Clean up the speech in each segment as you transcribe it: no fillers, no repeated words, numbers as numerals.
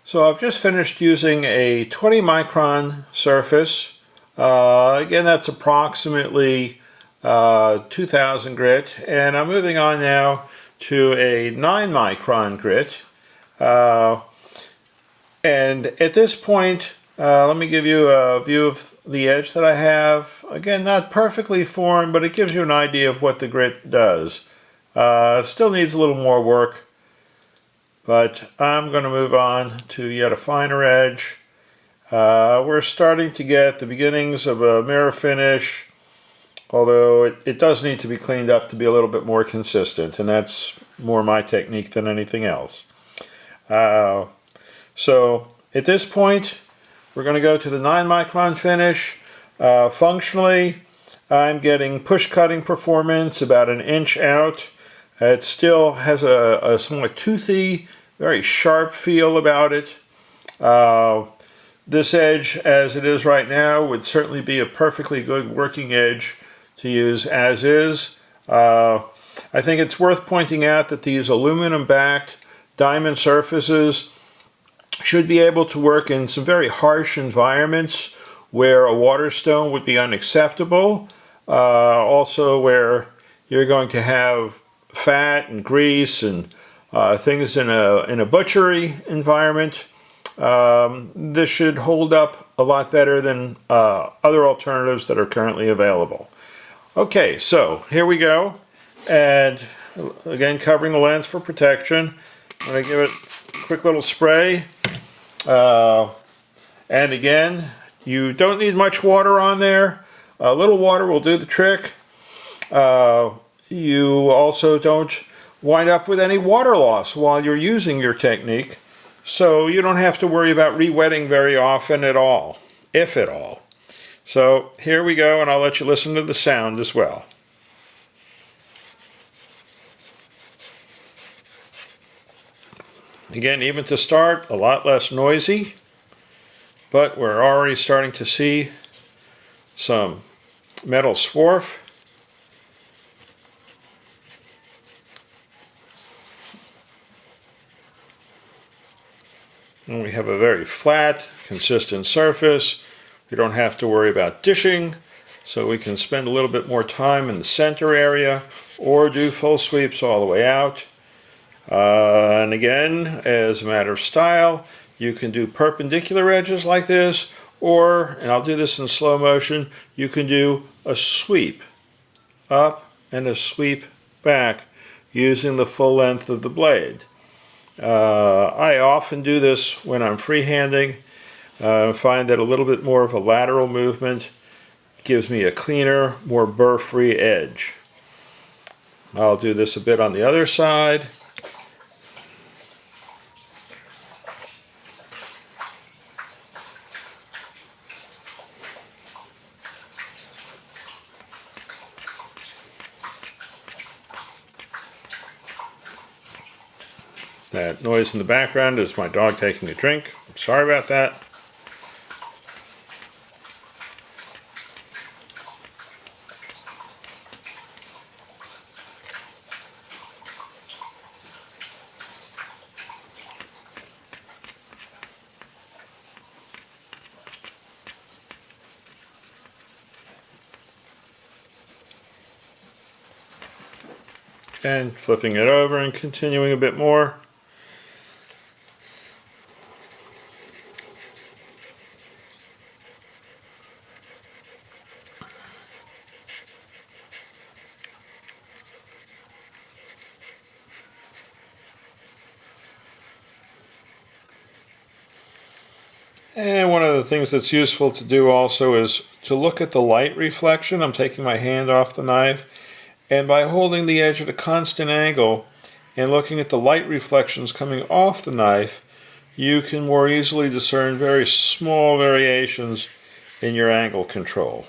So I've just finished using a 20 micron surface. Again, that's approximately 2000 grit, and I'm moving on now to a 9 micron grit. And at this point, let me give you a view of the edge that I have. Again, not perfectly formed, but it gives you an idea of what the grit does. It still needs a little more work, but I'm going to move on to yet a finer edge. We're starting to get the beginnings of a mirror finish, although it does need to be cleaned up to be a little bit more consistent, and that's more my technique than anything else. So at this point, we're going to go to the 9 micron finish. Functionally, I'm getting push cutting performance about an inch out. It still has a somewhat toothy, very sharp feel about it. This edge, as it is right now, would certainly be a perfectly good working edge to use as is. I think it's worth pointing out that these aluminum-backed diamond surfaces should be able to work in some very harsh environments where a waterstone would be unacceptable. Also where you're going to have fat and grease and things in a butchery environment. This should hold up a lot better than other alternatives that are currently available. Okay, so here we go. And again, covering the lens for protection. I'm going to give it a quick little spray. And again, you don't need much water on there. A little water will do the trick. You also don't wind up with any water loss while you're using your technique, so you don't have to worry about re-wetting very often at all, if at all. So here we go, and I'll let you listen to the sound as well. Again, even to start, a lot less noisy, but we're already starting to see some metal swarf. And we have a very flat, consistent surface. We don't have to worry about dishing, so we can spend a little bit more time in the center area or do full sweeps all the way out. And again, as a matter of style, you can do perpendicular edges like this, or, and I'll do this in slow motion, you can do a sweep up and a sweep back using the full length of the blade. I often do this when I'm freehanding. I find that a little bit more of a lateral movement gives me a cleaner, more burr-free edge. I'll do this a bit on the other side. That noise in the background is my dog taking a drink. I'm sorry about that. And flipping it over and continuing a bit more. And one of the things that's useful to do also is to look at the light reflection. I'm taking my hand off the knife, and by holding the edge at a constant angle and looking at the light reflections coming off the knife, you can more easily discern very small variations in your angle control.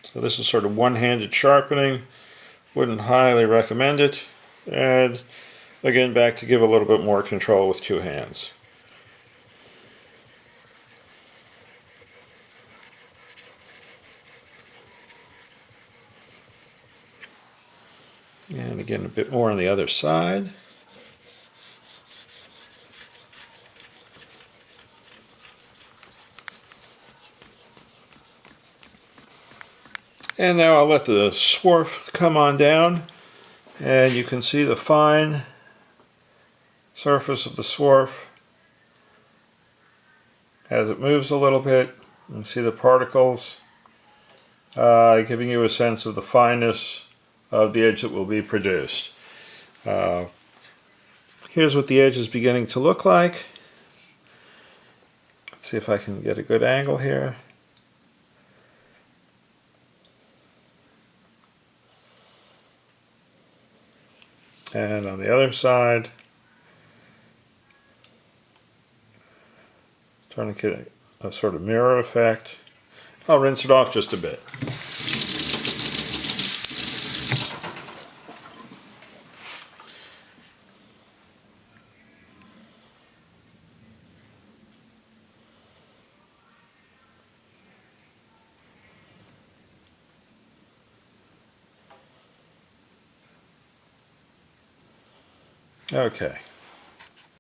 So this is sort of one-handed sharpening. Wouldn't highly recommend it. And again, back to give a little bit more control with two hands. And again, a bit more on the other side. And now I'll let the swarf come on down, and you can see the fine surface of the swarf as it moves a little bit. You can see the particles giving you a sense of the fineness of the edge that will be produced. Here's what the edge is beginning to look like. Let's see if I can get a good angle here. And on the other side, trying to get a sort of mirror effect. I'll rinse it off just a bit. Okay.